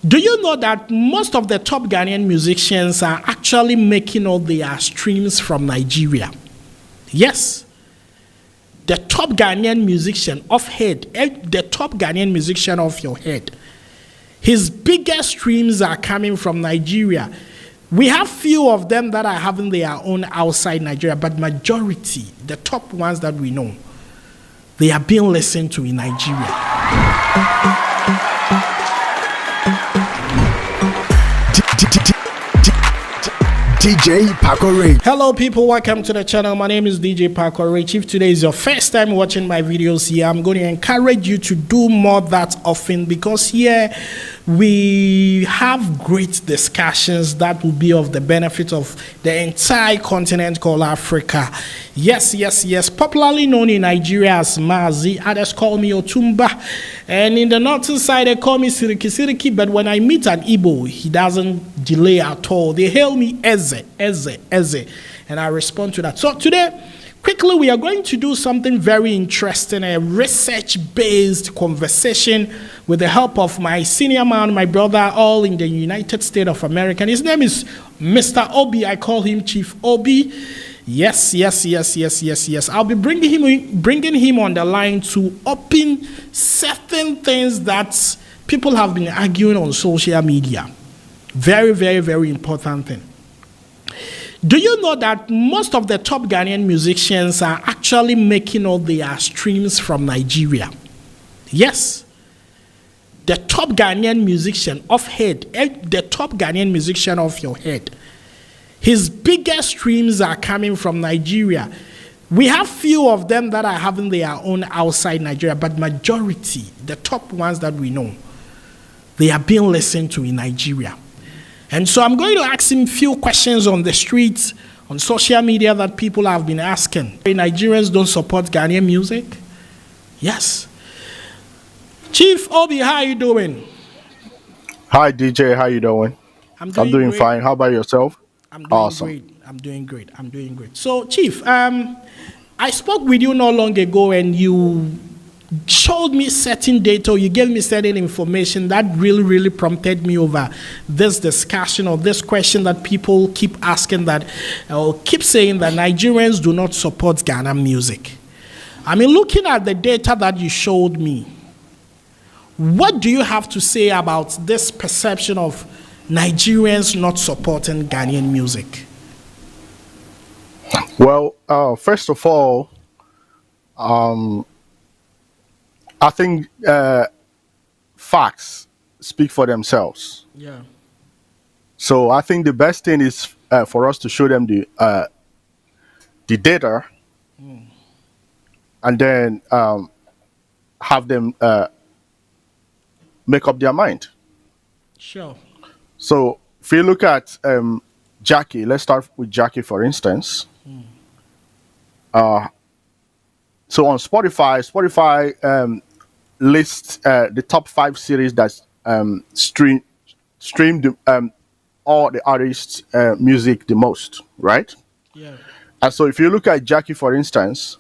Do you know that most of the top Ghanaian musicians are actually making all their streams from Nigeria? Yes. The top Ghanaian musician of head, the top Ghanaian musician of your head, his biggest streams are coming from Nigeria. We have few of them that are having their own outside Nigeria, but majority, the top ones that we know, they are being listened to in Nigeria. DJ Paco Ray. Hello people, welcome to the channel. My name is DJ Paco Ray. If today is your first time watching my videos here, I'm going to encourage you to do more that often, because here we have great discussions that will be of the benefit of the entire continent called Africa. Yes. Popularly known in Nigeria as Mazi, others call me Otumba, and in the northern side they call me Siriki, but when I meet an Igbo, he doesn't delay at all. They hail me Eze, and I respond to that. So today, quickly, we are going to do something very interesting, a research-based conversation with the help of my senior man, my brother, all in the United States of America. His name is Mr. Obi. I call him Chief Obi. Yes. I'll be bringing him on the line to open certain things that people have been arguing on social media. Very important thing. Do you know that most of the top Ghanaian musicians are actually making all their streams from Nigeria? Yes. The top Ghanaian musician of head, the top Ghanaian musician of your head, his biggest streams are coming from Nigeria. We have few of them that are having their own outside Nigeria, but majority, the top ones that we know, they are being listened to in Nigeria. And so I'm going to ask him a few questions on the streets, on social media that people have been asking. Nigerians don't support Ghanaian music? Yes. Chief Obi, how are you doing? Hi DJ, how you doing? I'm doing great. Fine. How about yourself? I'm doing great. So, Chief, I spoke with you not long ago, and you showed me certain data, you gave me certain information that really prompted me over this discussion or this question that people keep asking, that or keep saying that Nigerians do not support Ghana music. I mean, looking at the data that you showed me, what do you have to say about this perception of Nigerians not supporting Ghanaian music? Well, first of all, I think facts speak for themselves. Yeah. So I think the best thing is for us to show them the data, and then have them make up their mind. Sure. So if you look at Jackie, let's start with Jackie for instance. So on Spotify lists the top 5 series that streamed all the artists' music the most, right? Yeah. And so if you look at Jackie for instance,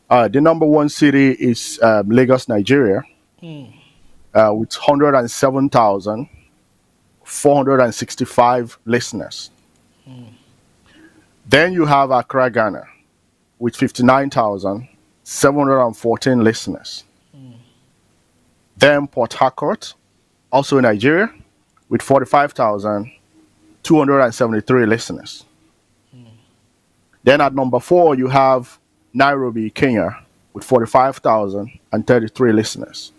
the number 1 city is Lagos, Nigeria, with 107,465 listeners. Then you have Accra, Ghana, with 59,714 listeners. Then Port Harcourt, also Nigeria, with 45,273 listeners. Then at number 4, you have Nairobi, Kenya, with 45,033 listeners.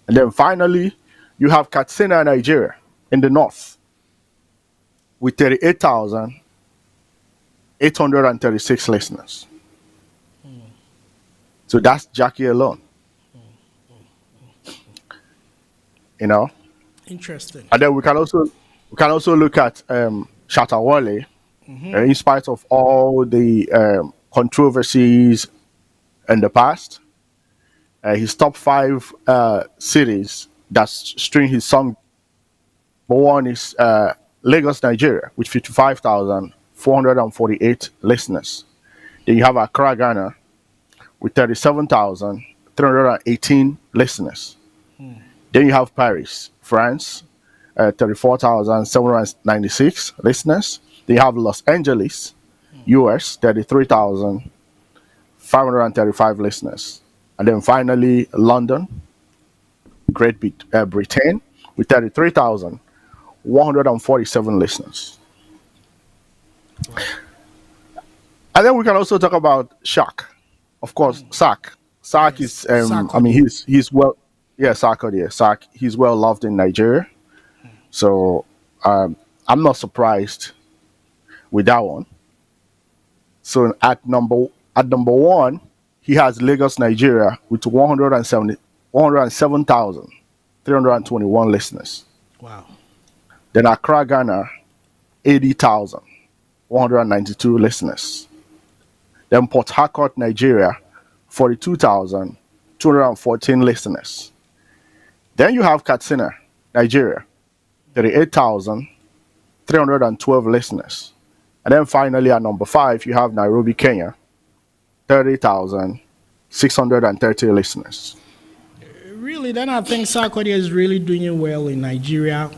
And then finally, you have Katsina, Nigeria, in the north, with 38,836 listeners. So that's Jackie alone. You know, Interesting. and then we can also look at Shatta Wale. In spite of all the controversies in the past, his top 5 cities that stream his song, number 1 is Lagos, Nigeria, with 55,448 listeners. Then you have Accra, Ghana, with 37,318 listeners. Then you have Paris, France, 34,796 listeners. Then you have Los Angeles, US, 33,535 listeners. And then finally, London, Britain, with 33,147 listeners. And then we can also talk about Shaq. Of course, Sak. Sak Yes, is, I mean, Sarkodie. he's well, yeah, Sarkodie, yeah, Sak. He's well loved in Nigeria. So I'm not surprised with that one. So at number one, he has Lagos, Nigeria, with 107,321 listeners. Wow. Then Accra, Ghana, 80,192 listeners. Then Port Harcourt, Nigeria, 42,214 listeners. Then you have Katsina, Nigeria, 38,312 listeners. And then finally at number five, you have Nairobi, Kenya, 30,630 listeners. Really, then I think Sarkodie is really doing well in Nigeria.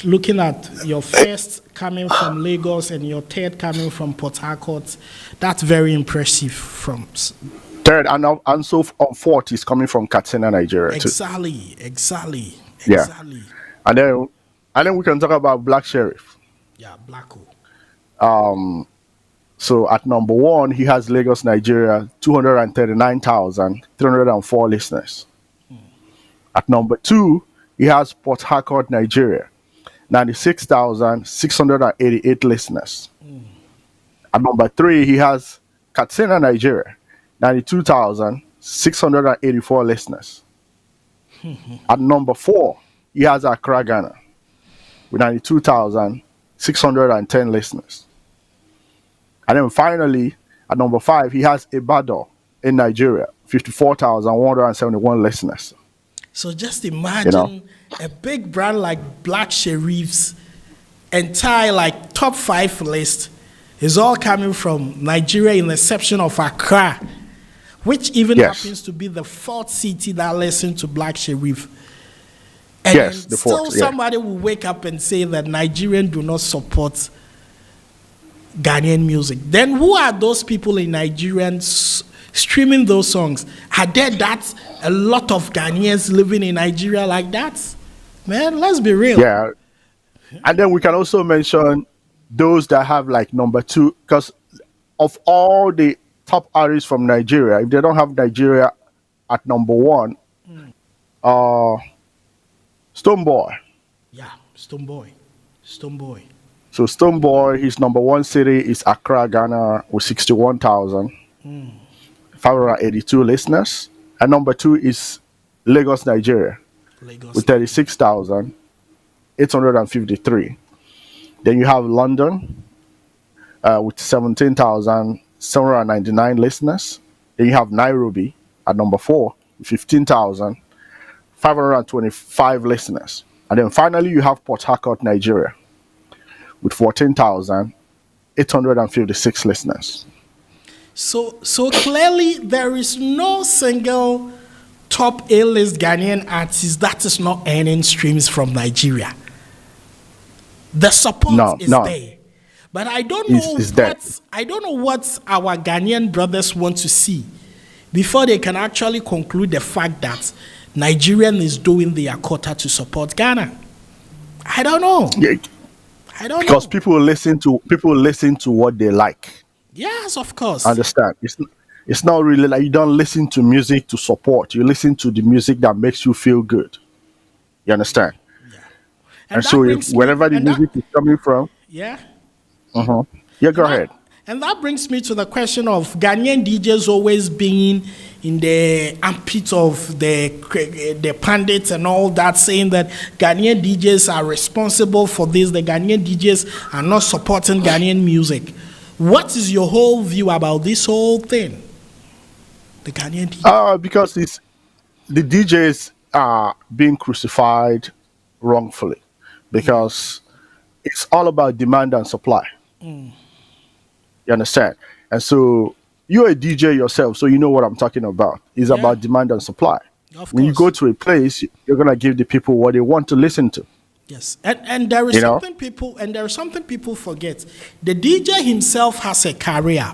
Looking at your first coming from Lagos and your third coming from Port Harcourt, that's very impressive. Third, and so on fourth is coming from Katsina, Nigeria too. Exactly. Yeah. And then we can talk about Black Sheriff. Yeah, Blacko. So at number one, he has Lagos, Nigeria, 239,304 listeners. At number two, he has Port Harcourt, Nigeria, 96,688 listeners. At number three, he has Katsina, Nigeria, 92,684 listeners. At number four, he has Accra, Ghana, with 92,610 listeners. And then finally, at number five, he has Ibadan in Nigeria, 54,171 listeners. So just imagine a big brand like Black Sheriff's entire like top 5 list is all coming from Nigeria, in the exception of Accra, which even happens to be the fourth city that listens to Black Sheriff. And yes, the fourth. Somebody will wake up and say that Nigerians do not support Ghanaian music. Then who are those people in Nigerians streaming those songs? Are there that a lot of Ghanaians living in Nigeria like that? Man, let's be real. Yeah. And then we can also mention those that have like number two, because of all the top artists from Nigeria, if they don't have Nigeria at number one, Stonebwoy. Yeah, Stonebwoy. So Stonebwoy, his number one city is Accra, Ghana, with 61,582 listeners. And number two is Lagos, Nigeria, with 36,853. Then you have London with 17,799 listeners. Then you have Nairobi at number four, 15,525 listeners. And then finally you have Port Harcourt, Nigeria, with 14,856 listeners. So clearly there is no single top A-list Ghanaian artist that is not earning streams from Nigeria. The support is there. But I don't know what our Ghanaian brothers want to see before they can actually conclude the fact that Nigerian is doing their quota to support Ghana. I don't know. Yeah. Because people listen to what they like. Yes, of course. Understand? It's not really like you don't listen to music to support. You listen to the music that makes you feel good. You understand? Yeah. And so wherever the music is coming from. Yeah. Go ahead. And that brings me to the question of Ghanaian DJs always being in the armpit of the pundits and all that, saying that Ghanaian DJs are responsible for this, the Ghanaian DJs are not supporting Ghanaian music. What is your whole view about this whole thing? The Ghanaian DJs? Because the DJs are being crucified wrongfully, because it's all about demand and supply. You understand? And so you're a DJ yourself, so you know what I'm talking about. It's about demand and supply. Of When you go course. to a place, you're gonna give the people what they want to listen to. Yes, and there is You know? something people forget. The DJ himself has a career.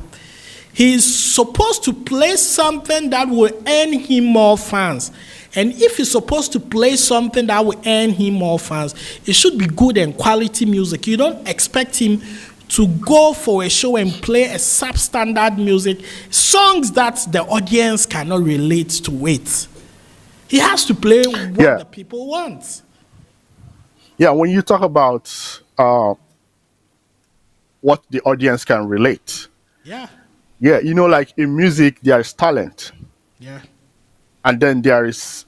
He's supposed to play something that will earn him more fans. And if he's supposed to play something that will earn him more fans, it should be good and quality music. You don't expect him to go for a show and play a substandard music, songs that the audience cannot relate to it. He has to play what Yeah, the people want. yeah. When you talk about what the audience can relate, Yeah, yeah, like in music, there is talent, yeah, and then there is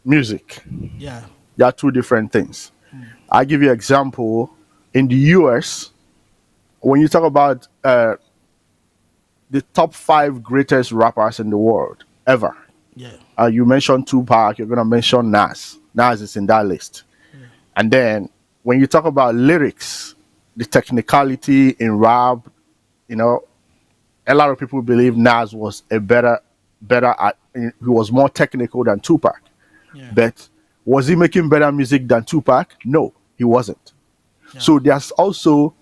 music. yeah, They are two different things. I give you an example. In the US, when you talk about the top five greatest rappers in the world ever, yeah, you mentioned Tupac, you're gonna mention Nas. Nas is in that list. And then when you talk about lyrics, the technicality in rap, you know, a lot of people believe Nas was a better he was more technical than Tupac. yeah, But was he making better music than Tupac? No, he wasn't. yeah, So there's also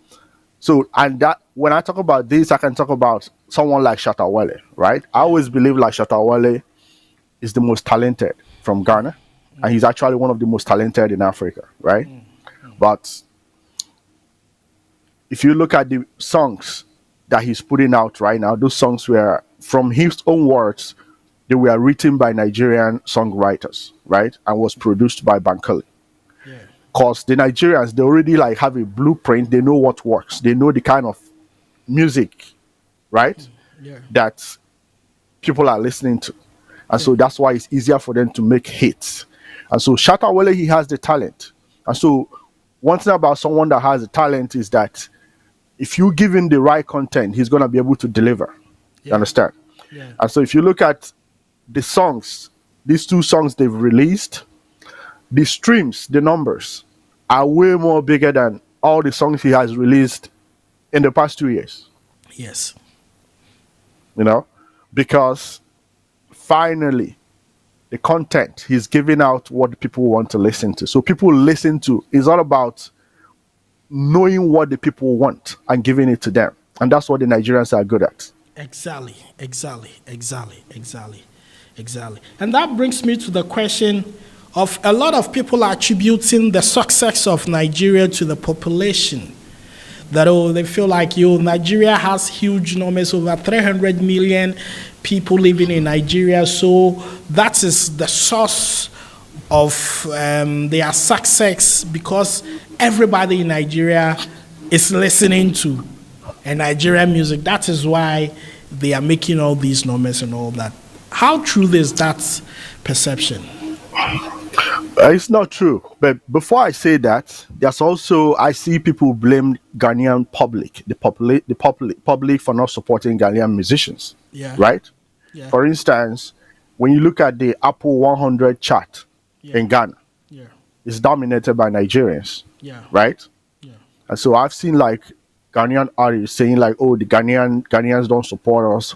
and that when I talk about this, I can talk about someone like Shatta Wale, right? I yeah, always believe like Shatta Wale is the most talented from Ghana, and he's actually one of the most talented in Africa, right? But if you look at the songs that he's putting out right now, those songs were from his own words, they were written by Nigerian songwriters, right? And was produced by Bankole. yeah, Because the Nigerians, they already like have a blueprint, they know what works, they know the kind of music, right? yeah, That people are listening to. And yeah, so that's why it's easier for them to make hits. And so Shatta Wale, he has the talent. And so one thing about someone that has the talent is that if you give him the right content, he's gonna be able to deliver. You yeah, understand? yeah, And so if you look at the songs, these two songs they've released, the streams, the numbers are way more bigger than all the songs he has released in the past 2 years. yes, You know, because finally the content he's giving out what people want to listen to. So people listen to it's all about knowing what the people want and giving it to them. And that's what the Nigerians are good at. exactly, exactly, exactly, exactly, exactly. And that brings me to the question of a lot of people attributing the success of Nigeria to the population. That they feel like Nigeria has huge numbers, over 300 million people living in Nigeria, so that is the source of their success, because everybody in Nigeria is listening to a Nigerian music. That is why they are making all these numbers and all that. How true is that perception? It's not true. But before I say that, there's also I see people blame Ghanaian public, the public for not supporting Ghanaian musicians, Yeah, right? yeah, For instance, when you look at the Apple 100 chart yeah, in Ghana, yeah, it's dominated by Nigerians, yeah, right? yeah, And so I've seen like Ghanaian artists saying like, "Oh, the Ghanaians don't support us."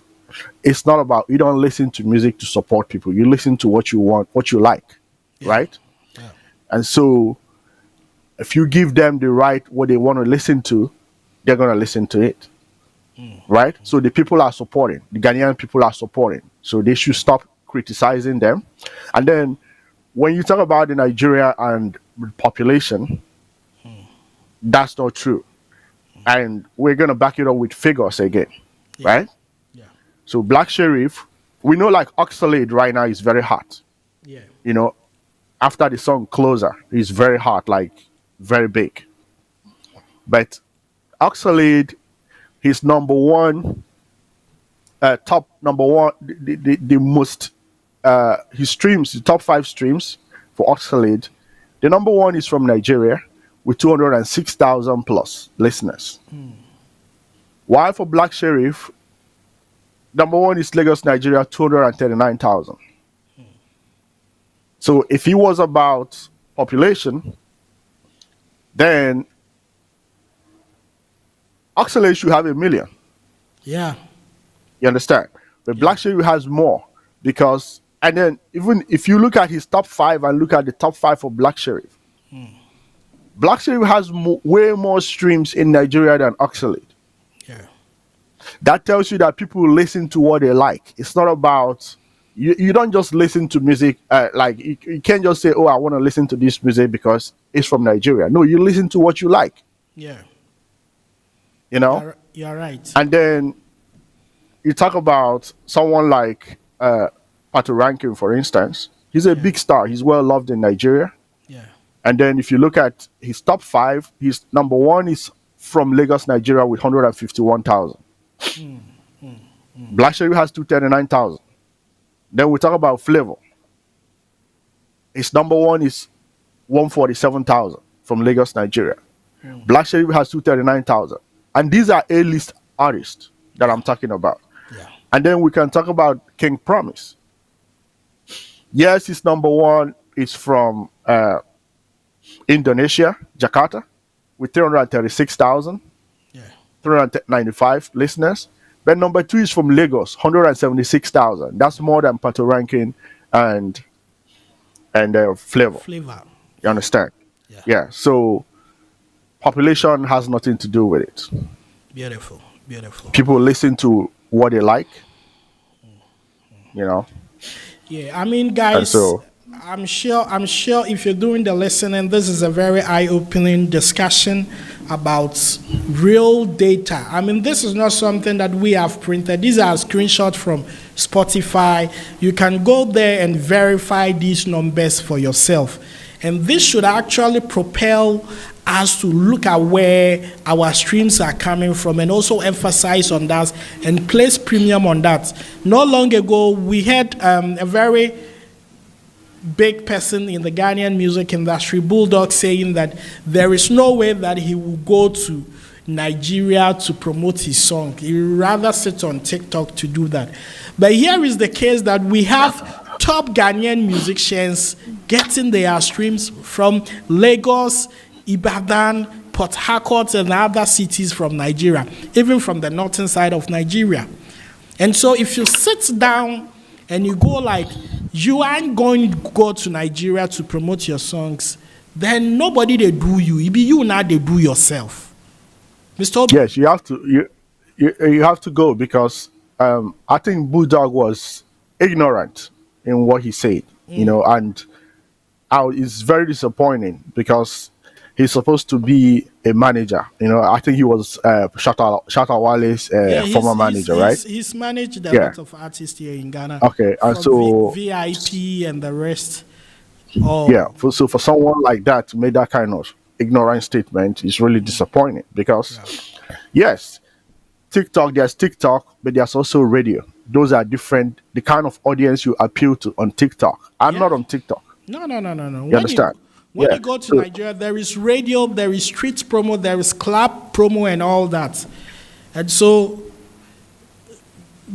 It's not about you don't listen to music to support people. You listen to what you want, what you like, yeah, right? yeah, And so if you give them the right what they want to listen to, they're gonna listen to it, right? So the people are supporting. The Ghanaian people are supporting. So they should stop criticizing them. And then when you talk about the Nigeria and population, that's not true. And we're gonna back it up with figures again, yeah, right? yeah, So Black Sheriff, we know like Oxalate right now is very hot. yeah, You know, after the song Closer, is very hot, like very big. But Oxalate, his number one, top number one, the most, his streams, the top five streams for Oxalate, the number one is from Nigeria with 206,000 plus listeners. While for Black Sheriff, number one is Lagos, Nigeria, 239,000. So if he was about population, then Oxalate should have 1 million. yeah, You understand? But yeah, Black Sheriff has more because And then even if you look at his top five and look at the top five for Black Sheriff, Black Sheriff has way more streams in Nigeria than Oxalate. Yeah. That tells you that people listen to what they like. It's not about you don't just listen to music like you can't just say, oh, I want to listen to this music because it's from Nigeria. No, you listen to what you like. Yeah. You know? You're right. And then you talk about someone like Pato Rankin, for instance. He's a big star. He's well loved in Nigeria. Yeah. And then if you look at his top five, his number one is from Lagos, Nigeria with 151,000. Black Sheriff has 239,000. Then we talk about Flavor. His number one is 147,000 from Lagos, Nigeria. Black Sheriff has 239,000. And these are A-list artists that I'm talking about. Yeah. And then we can talk about King Promise. Yes, his number one is from Indonesia, Jakarta, with 336,000, Yeah. 395 listeners. But number two is from Lagos, 176,000. That's more than Pato Rankin and Flavor. Flavor. You understand? Yeah. Yeah. So population has nothing to do with it. Beautiful. Beautiful. People listen to what they like. You know. Yeah, I mean, guys, so- I'm sure if you're doing the listening, this is a very eye-opening discussion about real data. I mean, this is not something that we have printed. These are screenshots from Spotify. You can go there and verify these numbers for yourself. And this should actually propel us to look at where our streams are coming from and also emphasize on that and place premium on that. Not long ago, we had a very big person in the Ghanaian music industry, Bulldog, saying that there is no way that he will go to Nigeria to promote his song. He would rather sit on TikTok to do that. But here is the case that we have top Ghanaian musicians getting their streams from Lagos, Ibadan, Port Harcourt, and other cities from Nigeria, even from the northern side of Nigeria. And so if you sit down and you go like, you aren't going to go to Nigeria to promote your songs, then nobody they do you. It be you now they do yourself. Mr. Obi. Yes, you have to you have to go because I think Bulldog was ignorant in what he said, you know, and it's very disappointing because he's supposed to be a manager. You know, I think he was Shatta Wale's former manager, right? He's managed a lot of artists here in Ghana. Okay, and so VIP and the rest. So for someone like that to make that kind of ignorant statement is really disappointing because, yes, TikTok, there's TikTok, but there's also radio. Those are different. The kind of audience you appeal to on TikTok. I'm not on TikTok. No. You understand? When you go to Nigeria, there is radio, there is street promo, there is club promo and all that. And so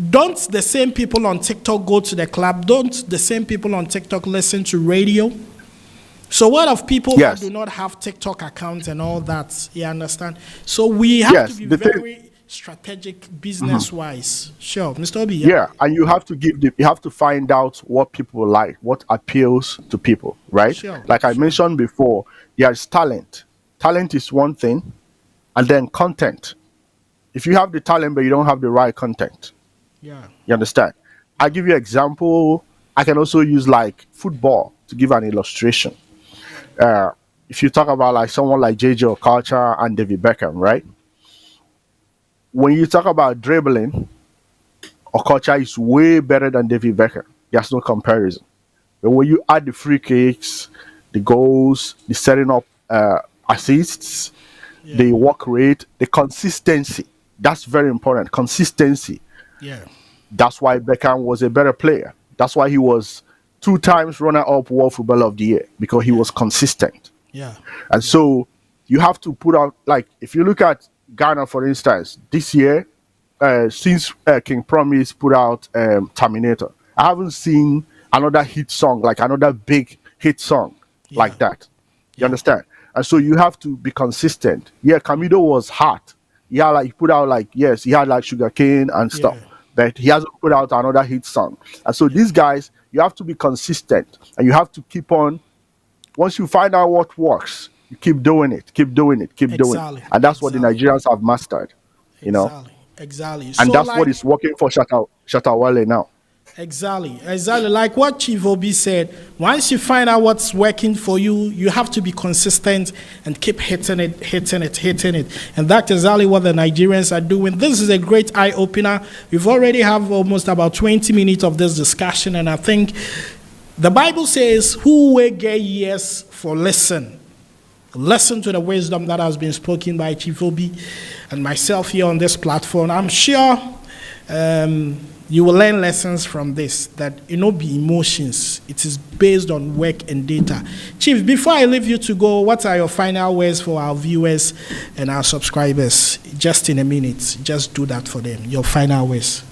don't the same people on TikTok go to the club? Don't the same people on TikTok listen to radio? So what of people that do not have TikTok accounts and all that? You understand? So we have to be very strategic business-wise. Sure, Mr. Obi. Yeah, and you have to you have to find out what people like, what appeals to people, right? Sure, like I mentioned before, there's talent. Talent is one thing, and then content. If you have the talent but you don't have the right content, you understand? I'll give you an example. I can also use like football to give an illustration. If you talk about like someone like JJ Okocha and David Beckham, right? When you talk about dribbling, Okocha is way better than David Beckham. There's no comparison. But when you add the free kicks, the goals, the setting up assists, the work rate, the consistency, that's very important. Consistency. Yeah. That's why Beckham was a better player. That's why he was 2 times runner-up World Footballer of the Year, because he was consistent. Yeah. And so you have to put out, like, if you look at Ghana, for instance, this year, since King Promise put out Terminator, I haven't seen another hit song, like another big hit song like that. You understand? And so you have to be consistent. Yeah, Camido was hot. Yeah, like he put out like, yes, he had like Sugarcane and stuff. that he hasn't put out another hit song. And so these guys, you have to be consistent, and you have to keep on. Once you find out what works, you keep doing it, keep doing it, keep doing it. Exactly. And that's what the Exactly. Nigerians have mastered, you know. Exactly. Exactly. And So that's like what is working for Shatta Wale now. exactly. Exactly. Like what Chief Obi said, once you find out what's working for you, you have to be consistent and keep hitting it, hitting it, hitting it. And that's exactly what the Nigerians are doing. This is a great eye opener. We've already have almost about 20 minutes of this discussion, and I think the Bible says, who will get ears for listen? Listen to the wisdom that has been spoken by Chief Obi and myself here on this platform. I'm sure you will learn lessons from this, that it not be emotions. It is based on work and data. Chief, before I leave you to go, what are your final words for our viewers and our subscribers? Just in a minute, just do that for them. Your final words.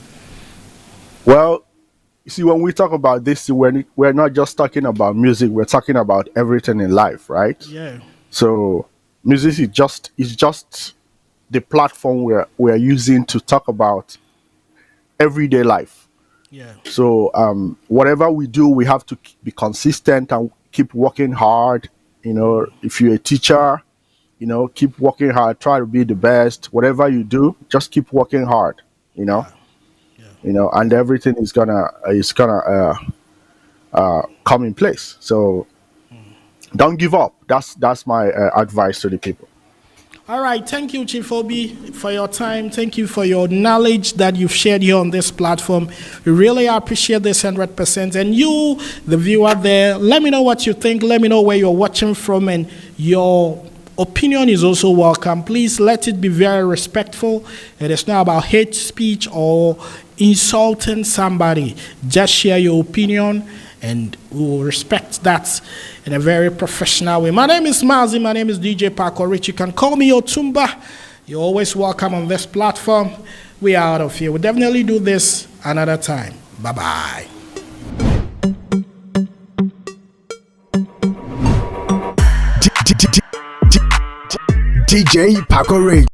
Well, you see, when we talk about this, we're not just talking about music, we're talking about everything in life, right? Yeah. So music is just the platform we're using to talk about everyday life. Yeah. So whatever we do, we have to be consistent and keep working hard. You know, if you're a teacher, you know, keep working hard, try to be the best. Whatever you do, just keep working hard, you know. You know, and everything is gonna come in place. So don't give up. That's my advice to the people. All right. Thank you, Chief Obi, for your time. Thank you for your knowledge that you've shared here on this platform. We really appreciate this 100%. And you, the viewer there, let me know what you think. Let me know where you're watching from, and your opinion is also welcome. Please let it be very respectful. It is not about hate speech or insulting somebody. Just share your opinion, and we will respect that in a very professional way. My name is Mazi. My name is DJ Paco Rich. You can call me Otumba. You're always welcome on this platform. We are out of here. We'll definitely do this another time. Bye-bye. DJ Paco Ray.